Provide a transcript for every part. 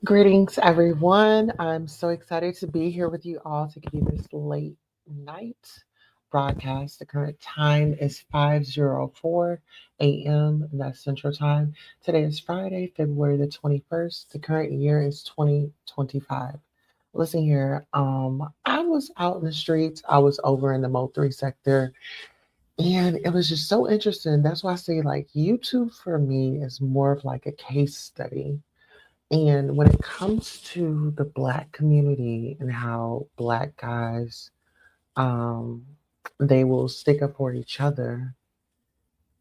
Greetings, everyone. I'm so excited to be here with you all to give you this late night broadcast. The current time is 5:04 a.m. and that's Central Time. Today is Friday, February the 21st. The current year is 2025. Listen here, I was out in the streets. I was over in the Mo 3 sector, and it was just so interesting. That's why I say, like, YouTube for me is more of like a case study, and when it comes to the Black community and how Black guys, um, they will stick up for each other,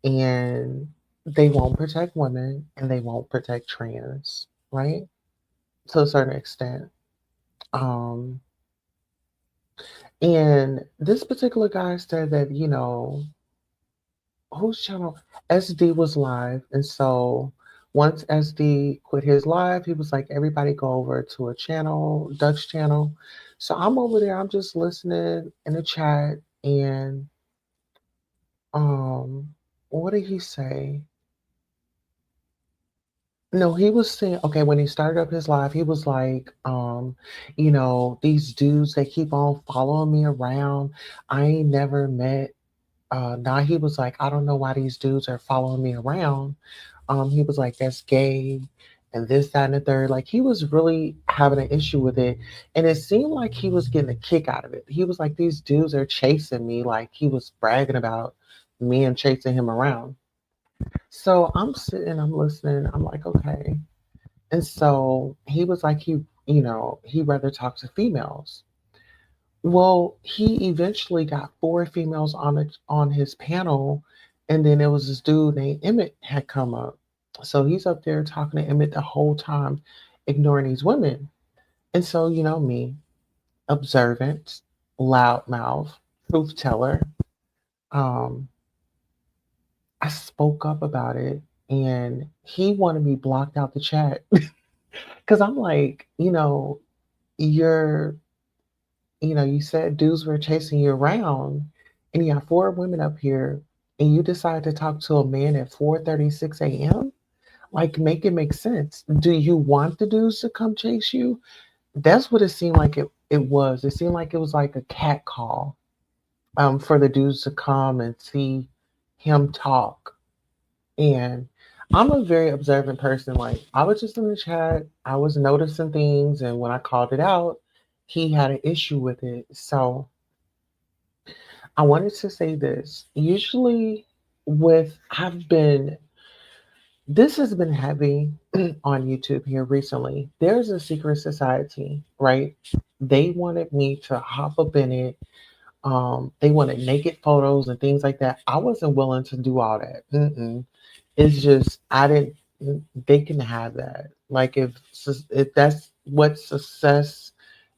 and they won't protect women and they won't protect trans, right? To a certain extent. Um, and this particular guy said that, whose channel? SD was live. And so once SD quit his live, he was like, everybody go over to a channel, Dutch channel. So I'm over there, I'm just listening in the chat. And um, what did he say? No, he was saying, okay, when he started up his live, he was like, these dudes, they keep on following me around. I ain't never met now he was like, I don't know why these dudes are following me around. He was like, that's gay and this, that, and the third. Like he was really having an issue with it. And it seemed like he was getting a kick out of it. He was like, these dudes are chasing me. Like he was bragging about me and chasing him around. So I'm sitting, I'm listening, I'm like, okay. And so he was like, he rather talk to females. Well, he eventually got four females on his panel, and then there was this dude named Emmett had come up. So he's up there talking to Emmett the whole time, ignoring these women. And so, me, observant, loudmouth, truth teller, um, I spoke up about it, and he wanted me blocked out the chat because I'm like, you're you said dudes were chasing you around, and you have four women up here, and you decide to talk to a man at 4:36 a.m. Like, make it make sense. Do you want the dudes to come chase you? That's what it seemed like it was. It seemed like it was like a cat call, for the dudes to come and see him talk. And I'm a very observant person. Like, I was just in the chat, I was noticing things, and when I called it out, he had an issue with it. So I wanted to say this. Usually, I've been, this has been heavy on YouTube here recently. There's a secret society, right? They wanted me to hop up in it. They wanted naked photos and things like that. I wasn't willing to do all that. Mm-mm. It's just, I didn't, they can have that. Like, if that's what success,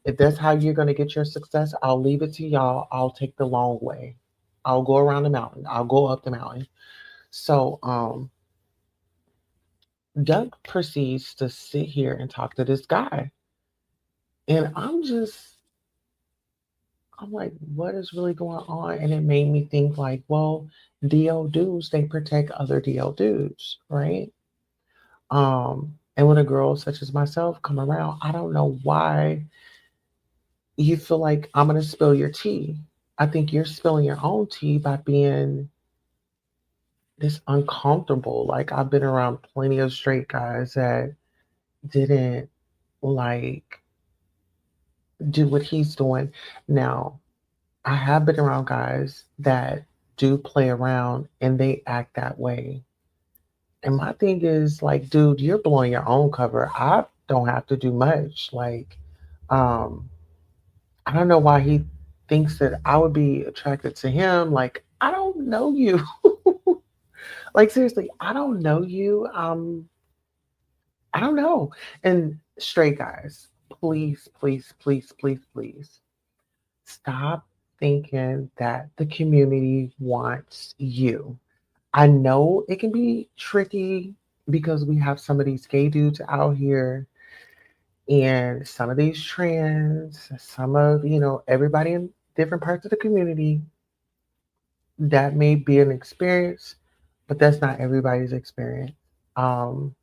if that's how you're going to get your success, I'll leave it to y'all. I'll take the long way. I'll go around the mountain. I'll go up the mountain. So, Doug proceeds to sit here and talk to this guy. And I'm like, what is really going on? And it made me think, like, well, DL dudes, they protect other DL dudes, right? And when a girl such as myself come around, I don't know why you feel like I'm gonna spill your tea. I think you're spilling your own tea by being this uncomfortable. Like, I've been around plenty of straight guys that didn't like do what he's doing. Now, I have been around guys that do play around and they act that way. And my thing is, like, dude, you're blowing your own cover. I don't have to do much. Like, um, I don't know why he thinks that I would be attracted to him. Like, I don't know you. Like, seriously, I don't know you. I don't know. And straight guys, please, please, please, please, please stop thinking that the community wants you. I know it can be tricky because we have some of these gay dudes out here and some of these trans, some of, everybody in different parts of the community. That may be an experience, but that's not everybody's experience. Um,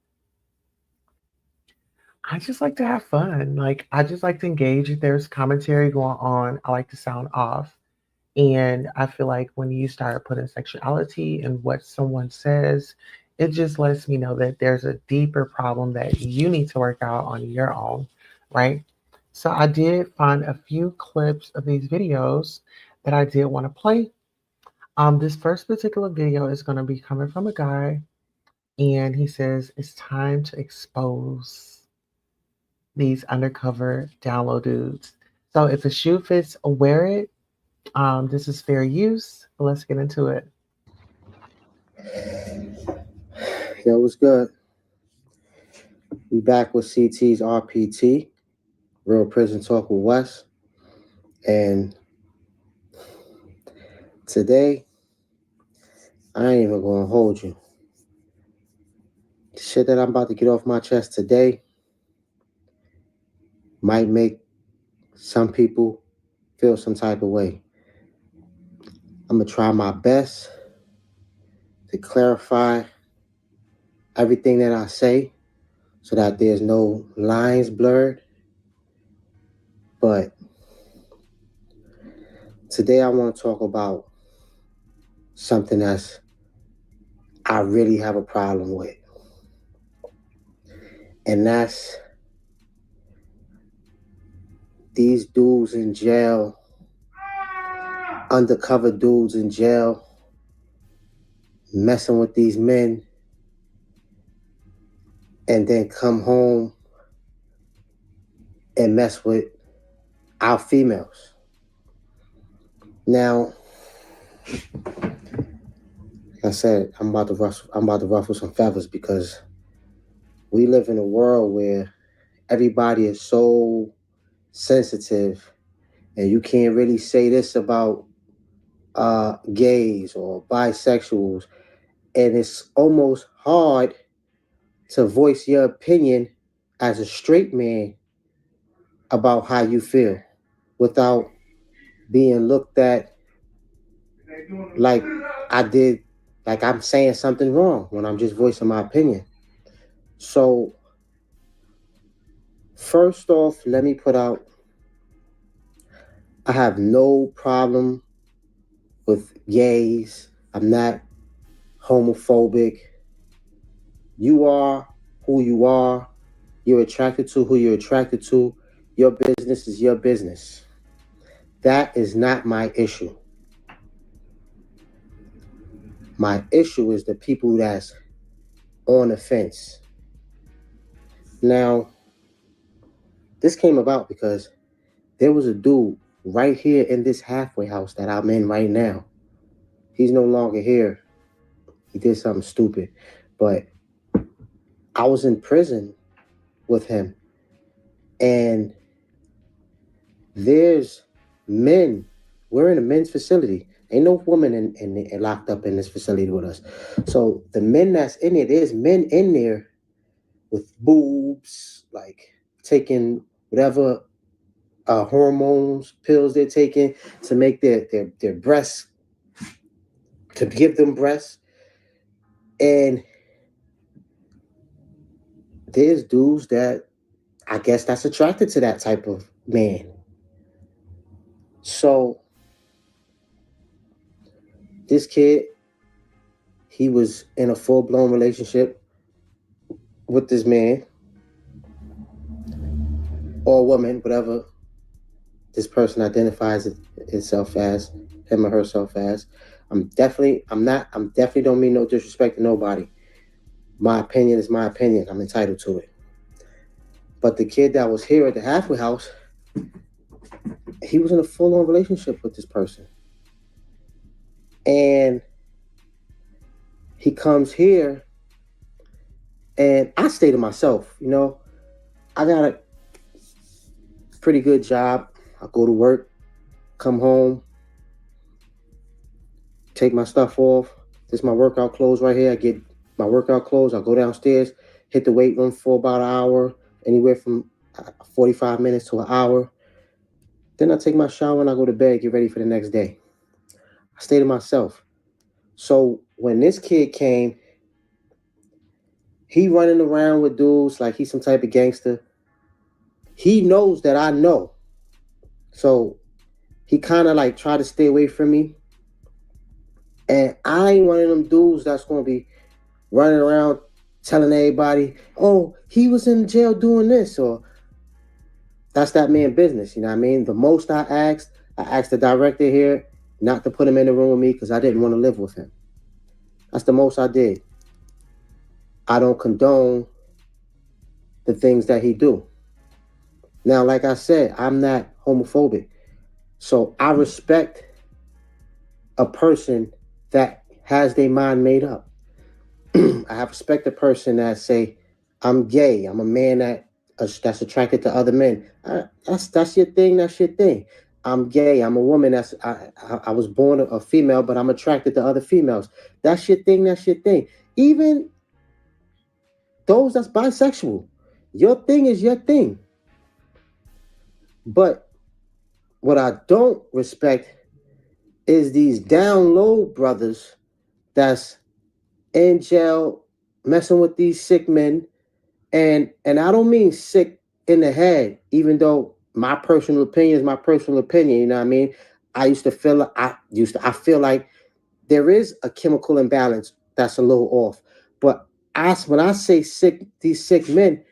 I just like to have fun. Like, I just like to engage if there's commentary going on. I like to sound off. And I feel like when you start putting sexuality in what someone says, it just lets me know that there's a deeper problem that you need to work out on your own, right? So I did find a few clips of these videos that I did want to play. This first particular video is going to be coming from a guy, and he says it's time to expose these undercover download dudes. So if the shoe fits, wear it. This is fair use. Let's get into it. Yo, what's good? We back with CT's RPT, Real Prison Talk with Wes. And today, I ain't even gonna hold you. The shit that I'm about to get off my chest today might make some people feel some type of way. I'm gonna try my best to clarify everything that I say so that there's no lines blurred. But today I want to talk about something that's I really have a problem with. And that's these dudes in jail, undercover dudes in jail, messing with these men, and then come home and mess with our females. Now, like I said, I'm about to ruffle some feathers because we live in a world where everybody is so sensitive, and you can't really say this about gays or bisexuals, and it's almost hard to voice your opinion as a straight man about how you feel without being looked at like I did, like I'm saying something wrong when I'm just voicing my opinion. So, first off, let me put out I have no problem with gays. I'm not homophobic. You are who you are. You're attracted to who you're attracted to. Your business is your business. That is not my issue. My issue is the people that's on the fence. Now, this came about because there was a dude right here in this halfway house that I'm in right now. He's no longer here. He did something stupid. But I was in prison with him. And there's men. We're in a men's facility. Ain't no woman in locked up in this facility with us. So the men that's in it, there's men in there with boobs, like taking whatever hormones, pills they're taking to make their breasts, to give them breasts. And there's dudes that I guess that's attracted to that type of man. So this kid, he was in a full-blown relationship with this man or woman, whatever this person identifies itself as, him or herself as. I'm definitely don't mean no disrespect to nobody. My opinion is my opinion. I'm entitled to it. But the kid that was here at the halfway house, he was in a full-on relationship with this person. And he comes here, and I stay to myself, I got a pretty good job. I go to work, come home, take my stuff off. This is my workout clothes right here. I get my workout clothes. I go downstairs, hit the weight room for about an hour, anywhere from 45 minutes to an hour. Then I take my shower and I go to bed, get ready for the next day. I stay to myself. So when this kid came, he running around with dudes like he's some type of gangster. He knows that I know. So he kind of like tried to stay away from me. And I ain't one of them dudes that's gonna be running around telling everybody, oh, he was in jail doing this, or that's that man business. You know what I mean? The most I asked the director here not to put him in the room with me because I didn't want to live with him. That's the most I did. I don't condone the things that he do. Now, like I said, I'm not homophobic. So I respect a person that has their mind made up. I have respect a person that say, I'm gay. I'm a man that's attracted to other men. That's your thing. That's your thing. I'm gay. I'm a woman. I was born a female, but I'm attracted to other females. That's your thing. That's your thing. Even those that's bisexual, your thing is your thing. But what I don't respect is these down low brothers that's in jail messing with these sick men. And I don't mean sick in the head, even though my personal opinion is my personal opinion. You know what I mean? I feel like there is a chemical imbalance that's a little off. But when I say sick, these sick men,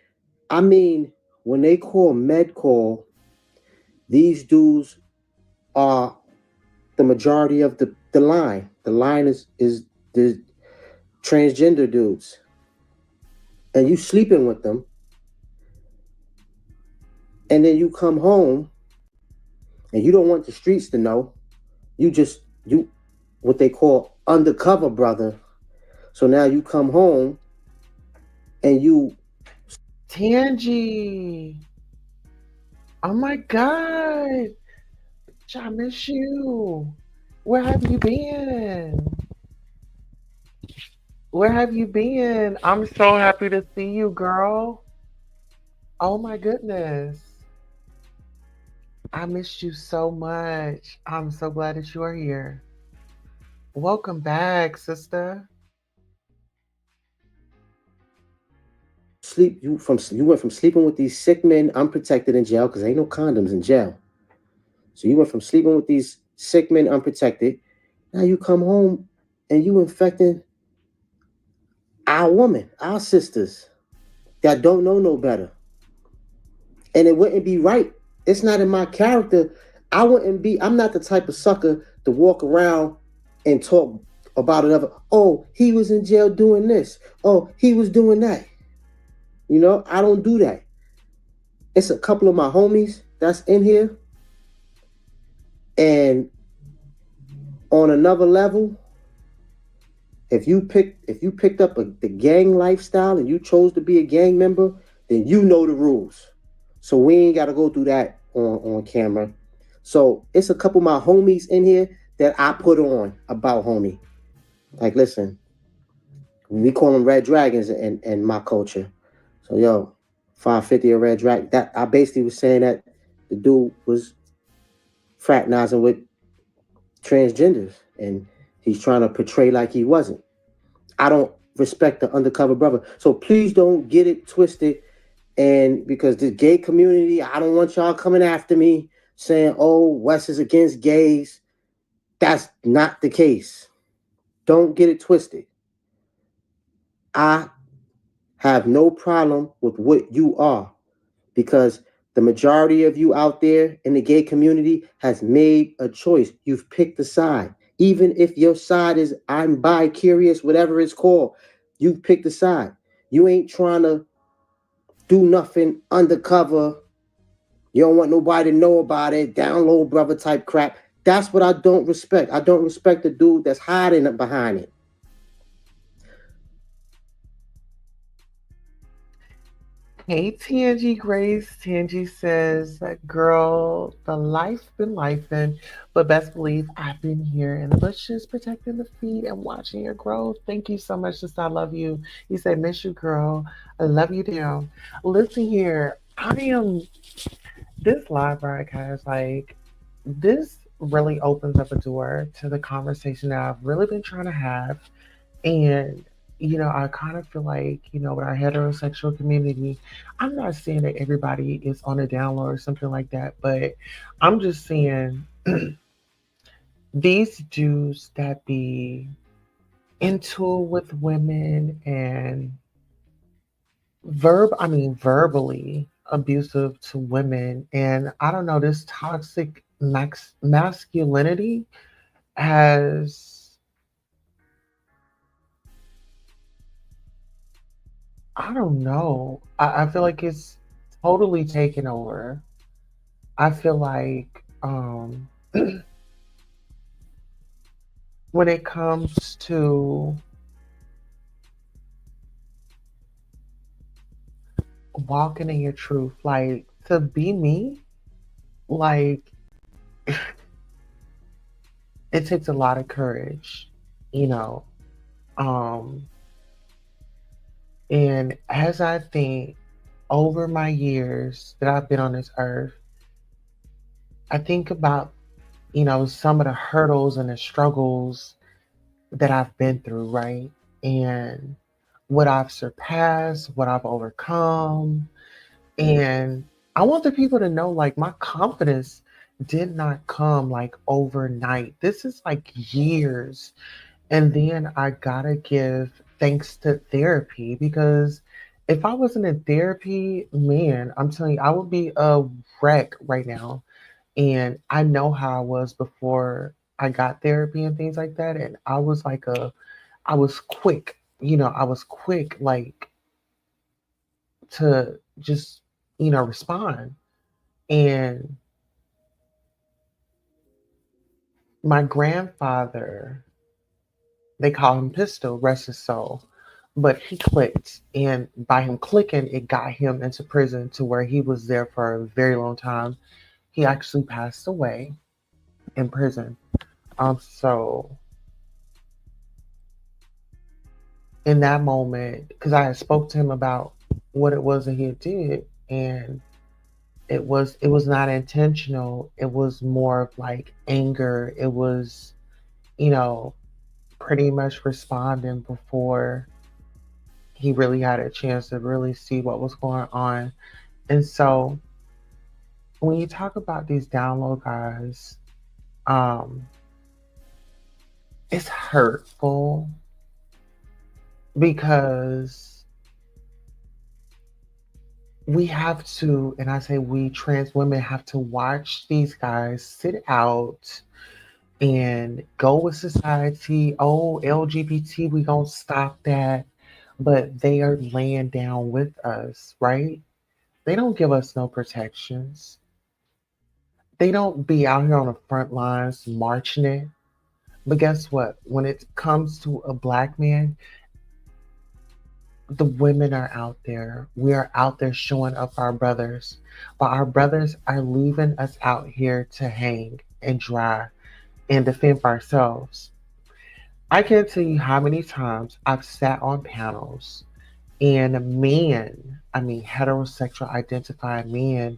I mean when they call med call, these dudes are the majority of the line. The line is the transgender dudes. And you sleeping with them, and then you come home and you don't want the streets to know. You what they call undercover brother. So now you come home and you Tangie. Oh my God. I miss you. Where have you been? Where have you been? I'm so happy to see you, girl. Oh my goodness. I missed you so much. I'm so glad that you are here. Welcome back, sister. you went from sleeping with these sick men unprotected in jail because ain't no condoms in jail. So you went from sleeping with these sick men unprotected. Now you come home and you infecting our woman, our sisters that don't know no better. And it wouldn't be right. It's not in my character. I'm not the type of sucker to walk around and talk about another. Oh, he was in jail doing this. Oh, he was doing that. You know, I don't do that. It's a couple of my homies that's in here. And on another level, if you picked up the gang lifestyle and you chose to be a gang member, then you know the rules. So we ain't got to go through that on camera. So it's a couple of my homies in here that I put on about homie. Like, listen, we call them red dragons in my culture. So yo, 550 a red dragon. That I basically was saying that the dude was fraternizing with transgenders and he's trying to portray like he wasn't. I don't respect the undercover brother. So please don't get it twisted. And because the gay community, I don't want y'all coming after me saying, oh, Wes is against gays. That's not the case. Don't get it twisted. I have no problem with what you are because the majority of you out there in the gay community has made a choice. You've picked a side. Even if your side is I'm bi curious, whatever it's called, you've picked a side. You ain't trying to do nothing undercover. You don't want nobody to know about it. Down low brother type crap. That's what I don't respect. I don't respect the dude that's hiding behind it. Hey, Tangie Grace. Tangie says, girl, the life been lifing, but best believe I've been here in the bushes protecting the feet and watching your growth. Thank you so much, sister. I love you. You say, miss you, girl. I love you down. Listen here. I am this live broadcast, like, this really opens up a door to the conversation that I've really been trying to have. And I kind of feel like, with our heterosexual community, I'm not saying that everybody is on a down low or something like that, but I'm just saying these dudes that be into with women and verbally abusive to women, and I don't know, this toxic masculinity has, I don't know. I feel like it's totally taken over. I feel like when it comes to walking in your truth, like to be me, like it takes a lot of courage, you know. Um, and as I think over my years that I've been on this earth, I think about, some of the hurdles and the struggles that I've been through, right? And what I've surpassed, what I've overcome. And I want the people to know like my confidence did not come like overnight. This is like years. And then I gotta give thanks to therapy because if I wasn't in therapy, man, I'm telling you, I would be a wreck right now. And I know how I was before I got therapy and things like that. And I was quick, I was quick like to just, respond. And my grandfather, they call him Pistol, rest his soul, but he clicked. And by him clicking, it got him into prison to where he was there for a very long time. He actually passed away in prison. So in that moment, because I had spoke to him about what it was that he did, and it was not intentional. It was more of like anger. It was, you know, pretty much responding before he really had a chance to really see what was going on. And so when you talk about these download guys, um, it's hurtful because we have to, and I say we trans women have to watch these guys sit out and go with society. Oh, LGBT, we gonna stop that. But they are laying down with us, right? They don't give us no protections. They don't be out here on the front lines marching it. But guess what? When it comes to a black man, the women are out there. We are out there showing up our brothers. But our brothers are leaving us out here to hang and dry and defend for ourselves. I can't tell you how many times I've sat on panels and men, I mean heterosexual identified men,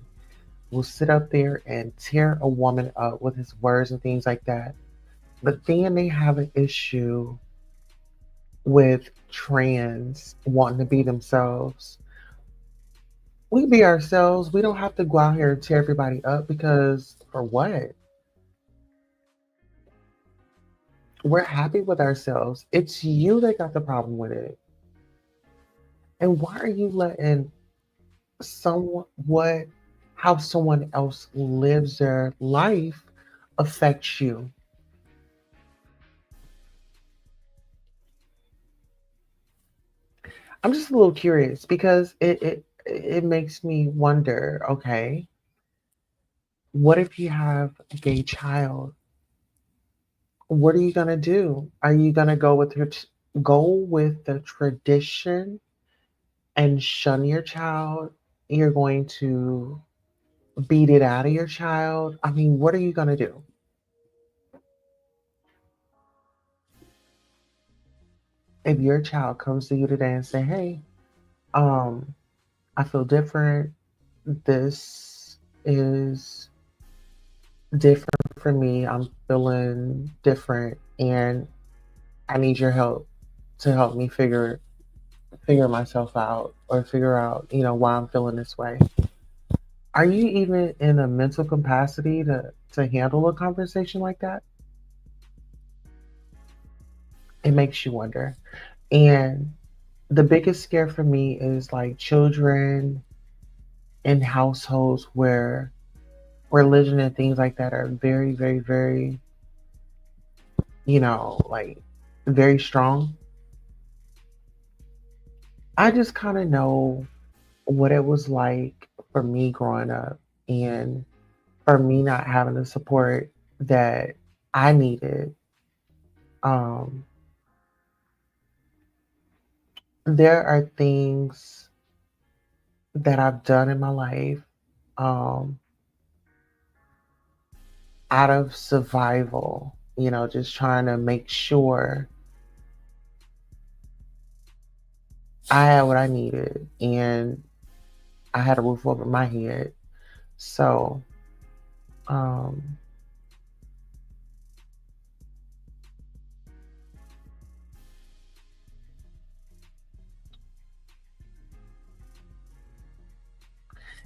will sit up there and tear a woman up with his words and things like that. But then they have an issue with trans wanting to be themselves. We be ourselves. We don't have to go out here and tear everybody up because for what? We're happy with ourselves. It's you that got the problem with it. And why are you letting someone what how someone else lives their life affect you? I'm just a little curious because it makes me wonder, okay, what if you have a gay child? What are you gonna do? Are you gonna go with the tradition and shun your child? You're going to beat it out of your child? I mean, what are you gonna do? If your child comes to you today and say, "Hey, um, I feel different. This is different for me. I'm feeling different and I need your help." to help me figure myself out or figure out, why I'm feeling this way. Are you even in a mental capacity to handle a conversation like that? It makes you wonder. And the biggest scare for me is like children in households where religion and things like that are very, very, very, like very strong. I just kind of know what it was like for me growing up and for me not having the support that I needed. Um, there are things that I've done in my life um, out of survival, just trying to make sure I had what I needed and I had a roof over my head. So, um,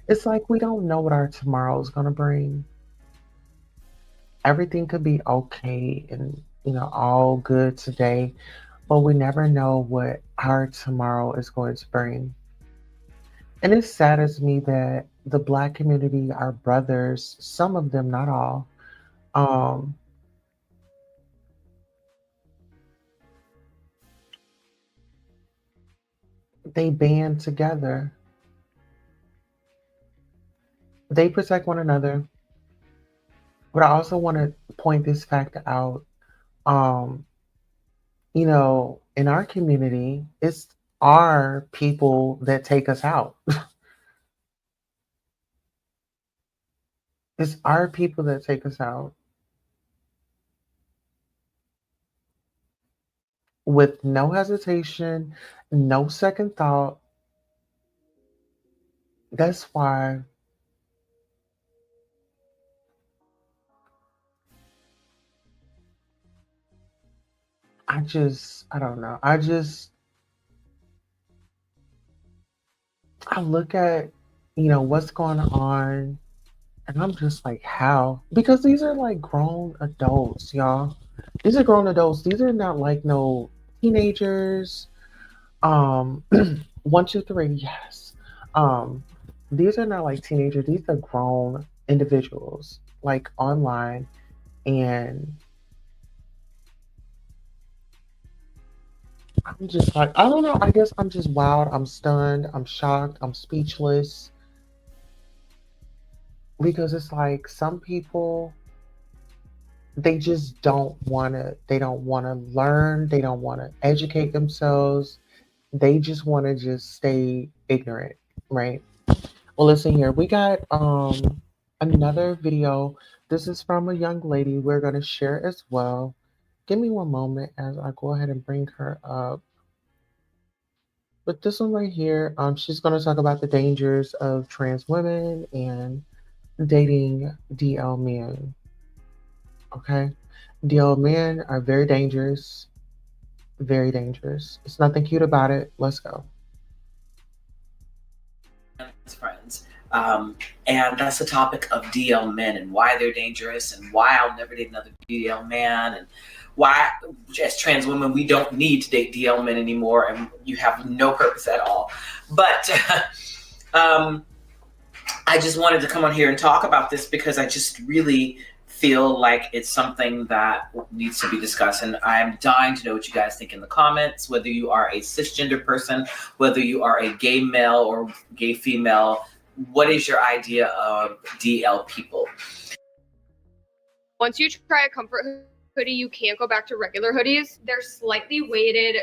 it's like we don't know what our tomorrow is going to bring. Everything could be okay and, all good today, but we never know what our tomorrow is going to bring. And it saddens me that the Black community, our brothers, some of them, not all, um, they band together. They protect one another. But I also want to point this fact out. Um, in our community, it's our people that take us out. It's our people that take us out with no hesitation, no second thought. That's why I don't know. I look at, what's going on, and I'm just like, how? Because these are like grown adults, y'all. These are grown adults. These are not like no teenagers. Um, one, two, three, yes. Um, these are not like teenagers. These are grown individuals, like online, and I'm just like, I don't know. I guess I'm just wild. I'm stunned. I'm shocked. I'm speechless because it's like some people they just don't want to. They don't want to learn. They don't want to educate themselves. They just want to just stay ignorant, right? Well, listen here. We got another video. This is from a young lady. We're gonna share as well. Give me one moment as I go ahead and bring her up. But this one right here, she's gonna talk about the dangers of trans women and dating DL men. Okay, DL men are very dangerous. Very dangerous. It's nothing cute about it. Let's go. Friends. And that's the topic of DL men and why they're dangerous and why I'll never date another DL man and why, as trans women, we don't need to date DL men anymore and you have no purpose at all. But um, I just wanted to come on here and talk about this because I just really feel like it's something that needs to be discussed. And I'm dying to know what you guys think in the comments, whether you are a cisgender person, whether you are a gay male or gay female. What is your idea of DL people? Once you try a comfort hoodie, you can't go back to regular hoodies. They're slightly weighted,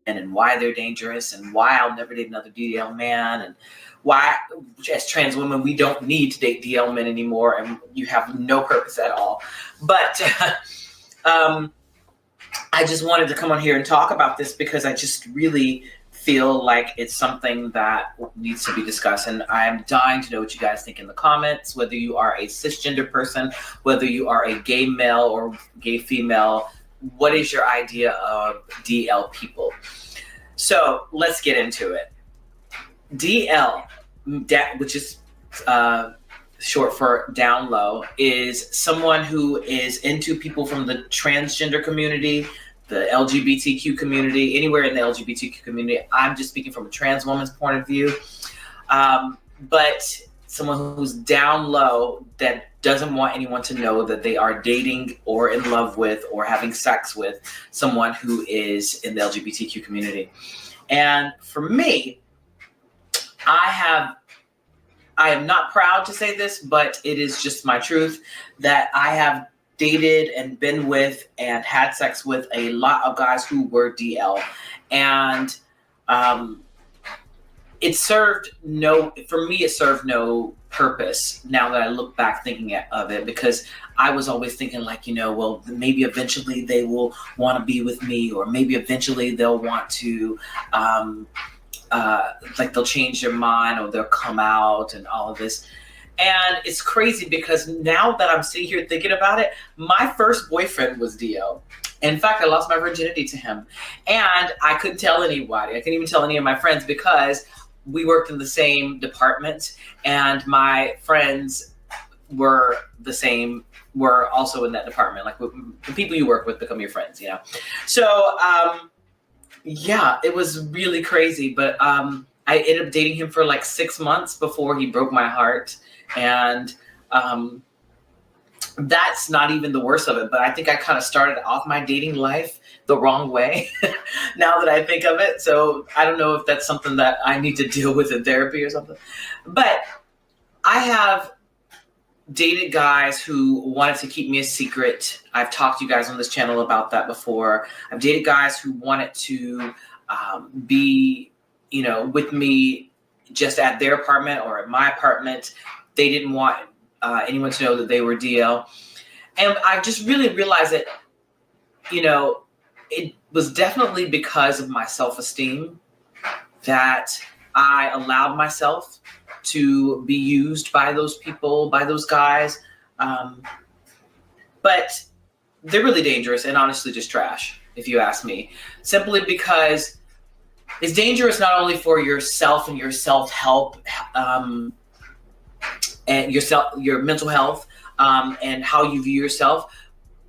and why they're dangerous and why I'll never date another DL man and why, as trans women, we don't need to date DL men anymore and you have no purpose at all. But I just wanted to come on here and talk about this because I just really feel like it's something that needs to be discussed. And I'm dying to know what you guys think in the comments, whether you are a cisgender person, whether you are a gay male or gay female. What is your idea of DL people? So let's get into it. DL, which is short for down low, is someone who is into people from the transgender community, the LGBTQ community, anywhere in the LGBTQ community. I'm just speaking from a trans woman's point of view. But someone who's down low that doesn't want anyone to know that they are dating or in love with or having sex with someone who is in the LGBTQ community. And for me, I am not proud to say this, but it is just my truth that I have dated and been with and had sex with a lot of guys who were DL. And it served no purpose now that I look back thinking of it, because I was always thinking like, well, maybe eventually they will want to be with me, or maybe eventually they'll want to, like they'll change their mind or they'll come out and all of this. And it's crazy because now that I'm sitting here thinking about it, my first boyfriend was DL. In fact, I lost my virginity to him. And I couldn't tell anybody. I couldn't even tell any of my friends because we worked in the same department and my friends were also in that department. Like the people you work with become your friends, So, yeah, it was really crazy. But I ended up dating him for like 6 months before he broke my heart. And that's not even the worst of it. But I think I kind of started off my dating life the wrong way now that I think of it. So I don't know if that's something that I need to deal with in therapy or something. But I have dated guys who wanted to keep me a secret. I've talked to you guys on this channel about that before. I've dated guys who wanted to be, with me just at their apartment or at my apartment. They didn't want anyone to know that they were DL. And I just really realized that, it was definitely because of my self-esteem that I allowed myself to be used by those people, by those guys. But they're really dangerous and honestly just trash, if you ask me. Simply because it's dangerous not only for yourself and your self-help, and your mental health, and how you view yourself,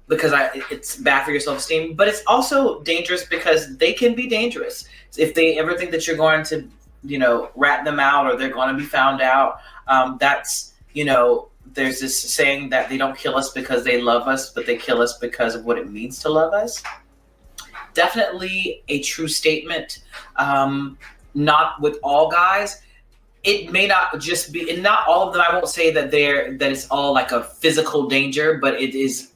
because it's bad for your self-esteem, but it's also dangerous because they can be dangerous. If they ever think that you're going to, rat them out or they're going to be found out, that's, there's this saying that they don't kill us because they love us, but they kill us because of what it means to love us. Definitely a true statement. Not with all guys. It may not just be, and not all of them. I won't say that it's all like a physical danger, but it is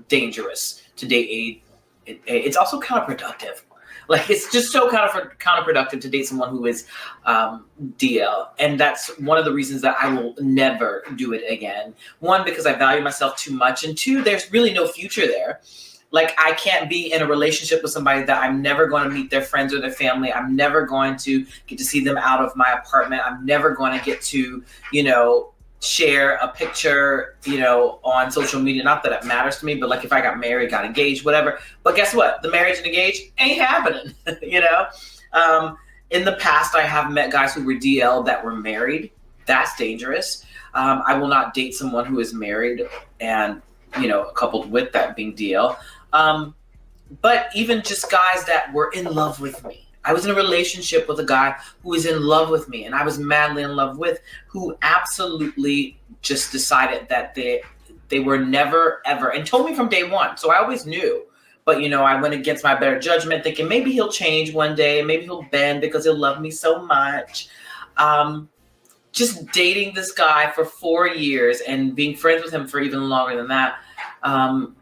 dangerous to date it's also counterproductive. Like, it's just so counterproductive to date someone who is DL. And that's one of the reasons that I will never do it again. One, because I value myself too much. And two, there's really no future there. Like, I can't be in a relationship with somebody that I'm never going to meet their friends or their family. I'm never going to get to see them out of my apartment. I'm never going to get to, share a picture, on social media. Not that it matters to me, but like if I got married, got engaged, whatever. But guess what? The marriage and engaged ain't happening, In the past, I have met guys who were DL that were married. That's dangerous. I will not date someone who is married and, coupled with that being DL. But even just guys that were in love with me. I was in a relationship with a guy who was in love with me and I was madly in love with, who absolutely just decided that they were never, ever, and told me from day one. So I always knew, but I went against my better judgment thinking maybe he'll change one day. Maybe he'll bend because he'll love me so much. Just dating this guy for 4 years and being friends with him for even longer than that. And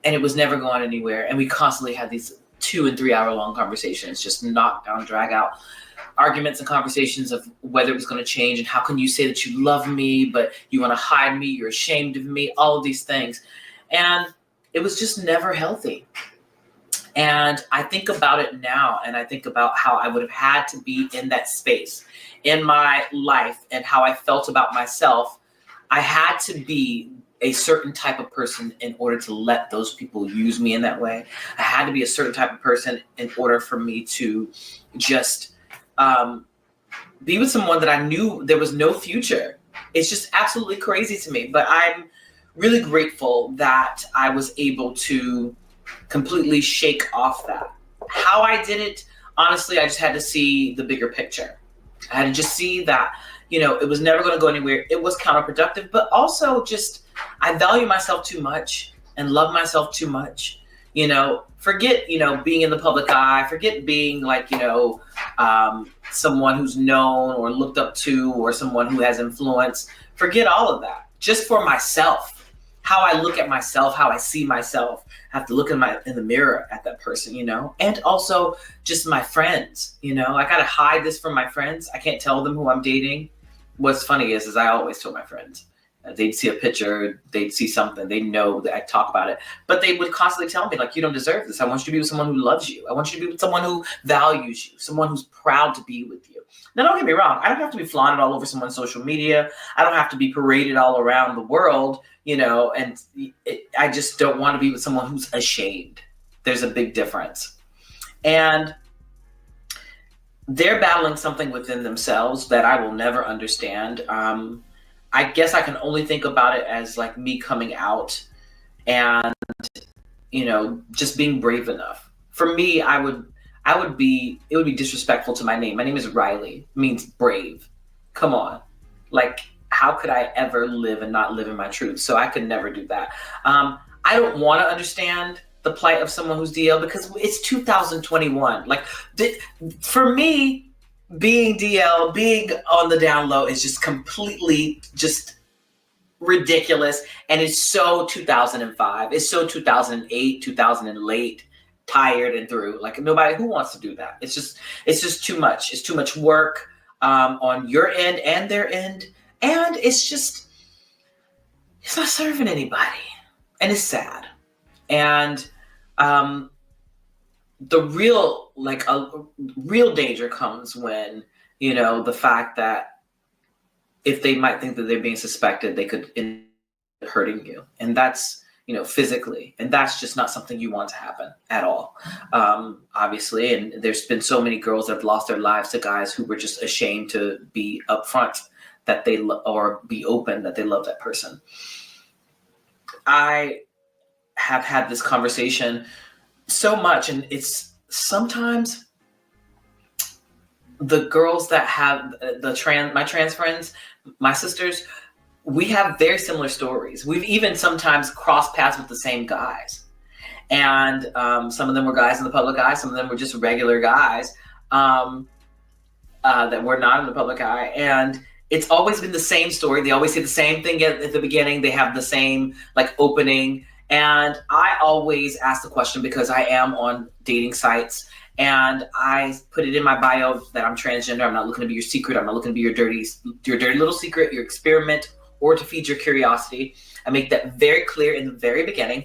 it was never going anywhere. And we constantly had these 2 and 3 hour long conversations, just knock down, drag out arguments and conversations of whether it was going to change and how can you say that you love me, but you want to hide me, you're ashamed of me, all of these things. And it was just never healthy. And I think about it now, and I think about how I would have had to be in that space in my life and how I felt about myself. I had to be a certain type of person in order to let those people use me in that way. I had to be a certain type of person in order for me to just be with someone that I knew there was no future. It's just absolutely crazy to me. But I'm really grateful that I was able to completely shake off that. How I did it, honestly, I just had to see the bigger picture. I had to just see that, you know, it was never going to go anywhere. It was counterproductive, but also just I value myself too much and love myself too much. You know, forget, you know, being in the public eye, forget being like, you know, someone who's known or looked up to or someone who has influence. Forget all of that. Just for myself. How I look at myself, how I see myself, I have to look in the mirror at that person, you know, and also just my friends, you know, I got to hide this from my friends. I can't tell them who I'm dating. What's funny is I always tell my friends, they'd see a picture, they'd see something, they know that I talk about it, but they would constantly tell me like, you don't deserve this. I want you to be with someone who loves you. I want you to be with someone who values you, someone who's proud to be with you. Now, don't get me wrong. I don't have to be flaunted all over someone's social media. I don't have to be paraded all around the world, you know, and I just don't want to be with someone who's ashamed. There's a big difference. And they're battling something within themselves that I will never understand. I guess I can only think about it as like me coming out and, you know, just being brave enough. For me, it would be disrespectful to my name. My name is Riley. It means brave. Come on. Like, how could I ever live and not live in my truth? So I could never do that. I don't want to understand the plight of someone who's DL because it's 2021. Like, for me, being DL, being on the down low is just completely just ridiculous. And it's so 2005. It's so 2008, 2000 and late, tired and through. Like, nobody who wants to do that. It's just too much. It's too much work on your end and their end. And it's not serving anybody. And it's sad. And the real danger comes when, you know, the fact that if they might think that they're being suspected, they could end up hurting you. And that's, you know, physically. And that's just not something you want to happen at all. Obviously. And there's been so many girls that have lost their lives to guys who were just ashamed to be upfront that or be open that they love that person. I have had this conversation so much, and it's sometimes the girls that have my trans friends, my sisters, we have very similar stories. We've even sometimes crossed paths with the same guys. And some of them were guys in the public eye. Some of them were just regular guys that were not in the public eye. And it's always been the same story. They always say the same thing at the beginning. They have the same like opening. And I always ask the question because I am on dating sites and I put it in my bio that I'm transgender. I'm not looking to be your secret. I'm not looking to be your dirty little secret, your experiment, or to feed your curiosity. I make that very clear in the very beginning.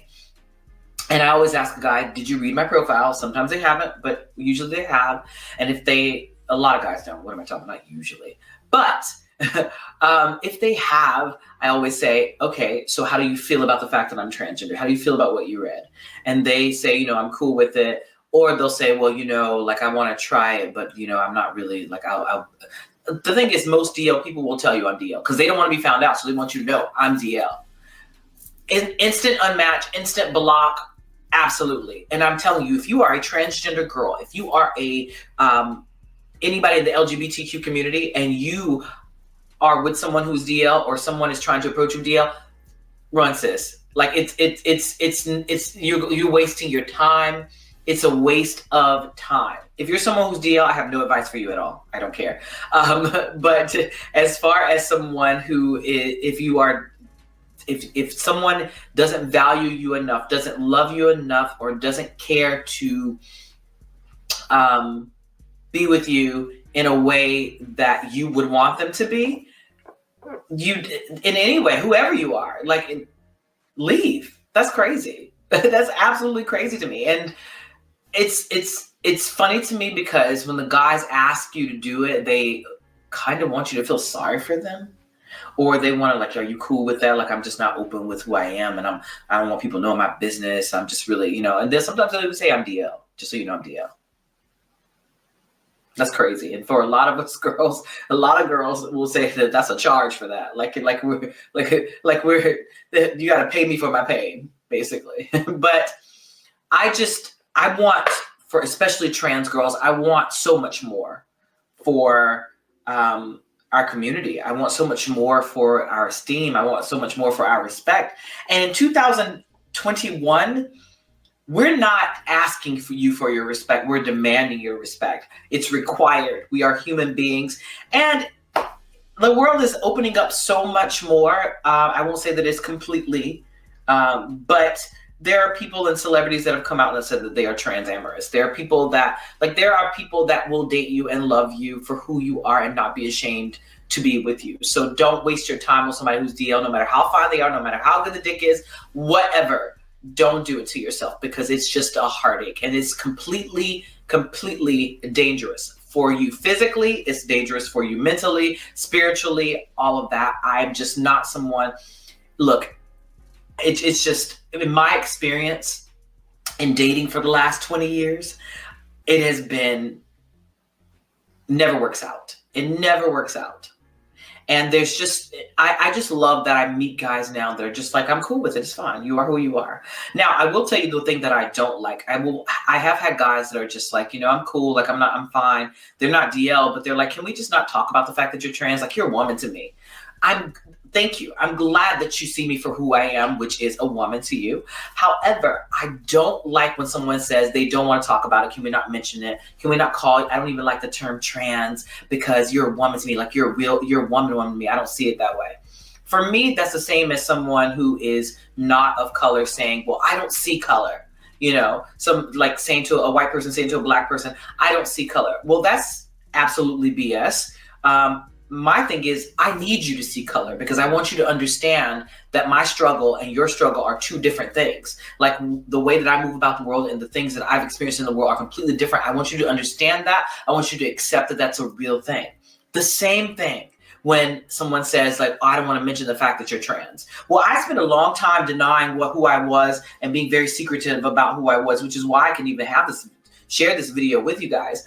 And I always ask a guy, did you read my profile? Sometimes they haven't, but usually they have. And a lot of guys don't. What am I talking about? Not usually. But if they have, I always say, okay, so how do you feel about the fact that I'm transgender? How do you feel about what you read? And they say, you know, I'm cool with it. Or they'll say, well, you know, like I want to try it, but you know, I'm not really like, the thing is most DL people will tell you I'm DL because they don't want to be found out. So they want you to know I'm DL. Instant unmatch, instant block. Absolutely. And I'm telling you, if you are a transgender girl, if you are anybody in the LGBTQ community and you are with someone who's DL or someone is trying to approach you DL, run, sis. Like it's you're wasting your time. It's a waste of time. If you're someone who's DL, I have no advice for you at all. I don't care. But as far as someone who is, if someone doesn't value you enough, doesn't love you enough, or doesn't care to be with you in a way that you would want them to be, you in any way, whoever you are, like, leave. That's crazy. That's absolutely crazy to me. And it's funny to me because when the guys ask you to do it, they kind of want you to feel sorry for them, or they want to, like, are you cool with that? Like, I'm just not open with who I am, and I don't want people knowing my business. I'm just really, and then sometimes they would say I'm DL, just so you know I'm DL. That's crazy. And for a lot of us girls, a lot of girls will say that that's a charge for that. Like we're you got to pay me for my pain, basically. But I want, for especially trans girls, I want so much more for our community. I want so much more for our esteem. I want so much more for our respect. And in 2021, we're not asking for your respect. We're demanding your respect. It's required. We are human beings. And the world is opening up so much more. I won't say that it's completely, but there are people and celebrities that have come out and said that they are transamorous. There are people that will date you and love you for who you are and not be ashamed to be with you. So don't waste your time with somebody who's DL, no matter how fine they are, no matter how good the dick is, whatever. Don't do it to yourself, because it's just a heartache, and it's completely dangerous for you physically. It's dangerous for you mentally, spiritually, all of that. I'm just not someone, look, it's just, in my experience in dating for the last 20 years, it has been, never works out. It never works out. And there's just, I just love that I meet guys now that are just like, I'm cool with it. It's fine. You are who you are. Now, I will tell you the thing that I don't like. I have had guys that are just like, I'm cool. Like, I'm fine. They're not DL, but they're like, can we just not talk about the fact that you're trans? Like, you're a woman to me. Thank you. I'm glad that you see me for who I am, which is a woman to you. However, I don't like when someone says they don't want to talk about it. Can we not mention it? Can we not call it? I don't even like the term trans because you're a woman to me. Like, you're a woman to me. I don't see it that way. For me, that's the same as someone who is not of color saying, well, I don't see color. Some like saying to a white person, saying to a black person, I don't see color. Well, that's absolutely BS. My thing is, I need you to see color because I want you to understand that my struggle and your struggle are two different things. Like, the way that I move about the world and the things that I've experienced in the world are completely different. I want you to understand that. I want you to accept that that's a real thing. The same thing when someone says, like, oh, I don't want to mention the fact that you're trans. Well, I spent a long time denying who I was and being very secretive about who I was, which is why I can even share this video with you guys.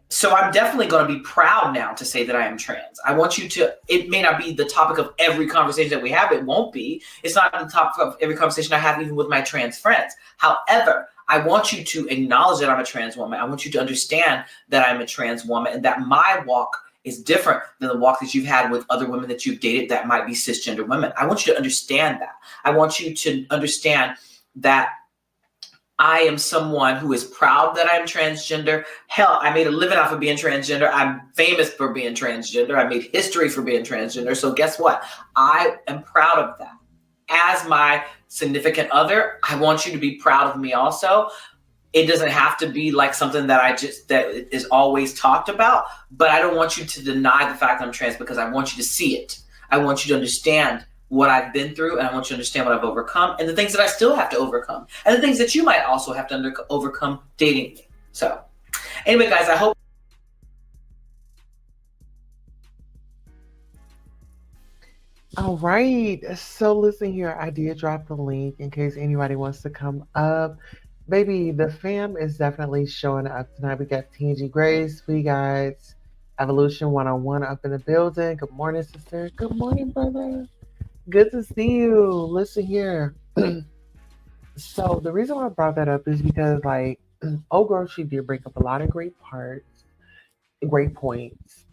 So I'm definitely going to be proud now to say that I am trans. I want you to, it may not be the topic of every conversation that we have. It won't be. It's not the topic of every conversation I have, even with my trans friends. However, I want you to acknowledge that I'm a trans woman. I want you to understand that I'm a trans woman and that my walk is different than the walk that you've had with other women that you've dated that might be cisgender women. I want you to understand that. I want you to understand that I am someone who is proud that I'm transgender. Hell, I made a living off of being transgender. I'm famous for being transgender. I made history for being transgender. So guess what? I am proud of that. As my significant other, I want you to be proud of me also. It doesn't have to be like something that that is always talked about, but I don't want you to deny the fact that I'm trans because I want you to see it. I want you to understand what I've been through, and I want you to understand what I've overcome and the things that I still have to overcome and the things that you might also have to overcome dating me. So anyway, guys, I hope. All right. So listen here, I did drop the link in case anybody wants to come up. Baby, the fam is definitely showing up tonight. We got TNG Grace, we got Evolution 101 up in the building. Good morning, sister. Good morning, brother. Good to see you. Listen here. So the reason why I brought that up is because, like, old girl, she did bring up a lot of great points.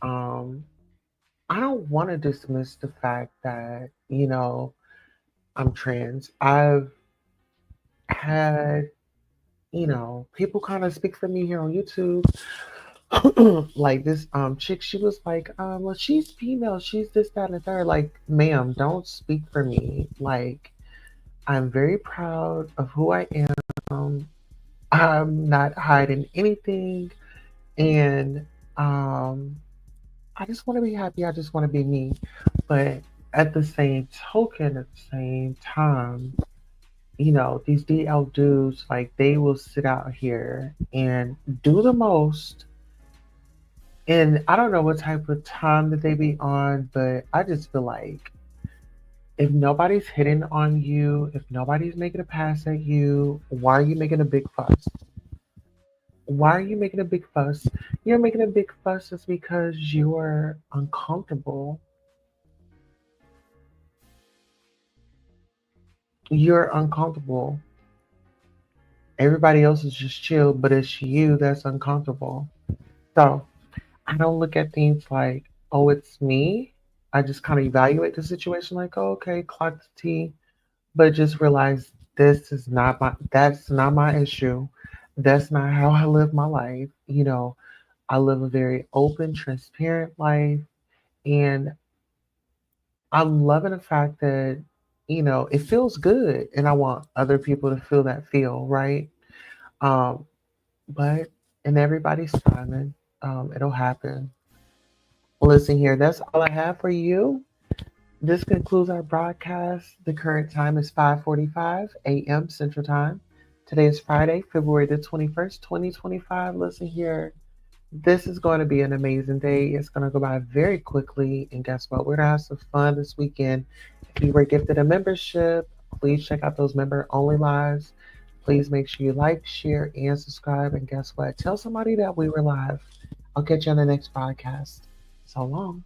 I don't want to dismiss the fact that, I'm trans. I've had, people kind of speak for me here on YouTube. Like this chick, she was like, well, she's female, she's this, that, and the third. Like, ma'am, don't speak for me. Like, I'm very proud of who I am. I'm not hiding anything. And I just want to be happy. I just want to be me. But at the same token, at the same time, these DL dudes, like, they will sit out here and do the most. And I don't know what type of time that they be on, but I just feel like if nobody's hitting on you, if nobody's making a pass at you, why are you making a big fuss? Why are you making a big fuss? You're making a big fuss just because you're uncomfortable. You're uncomfortable. Everybody else is just chill, but it's you that's uncomfortable. So I don't look at things like, oh, it's me. I just kind of evaluate the situation like, oh, okay, clock the T, but just realize that's not my issue. That's not how I live my life. I live a very open, transparent life, and I'm loving the fact that, it feels good, and I want other people to feel that feel, right? Um, but in everybody's timing, it'll happen. Listen here, that's all I have for you. This concludes our broadcast. The current time is 5:45 a.m. Central Time. Today is Friday, February the 21st, 2025. Listen here, this is going to be an amazing day. It's going to go by very quickly. And guess what? We're going to have some fun this weekend. If you were gifted a membership, please check out those member only lives. Please make sure you like, share, and subscribe. And guess what? Tell somebody that we were live. I'll catch you on the next podcast. So long.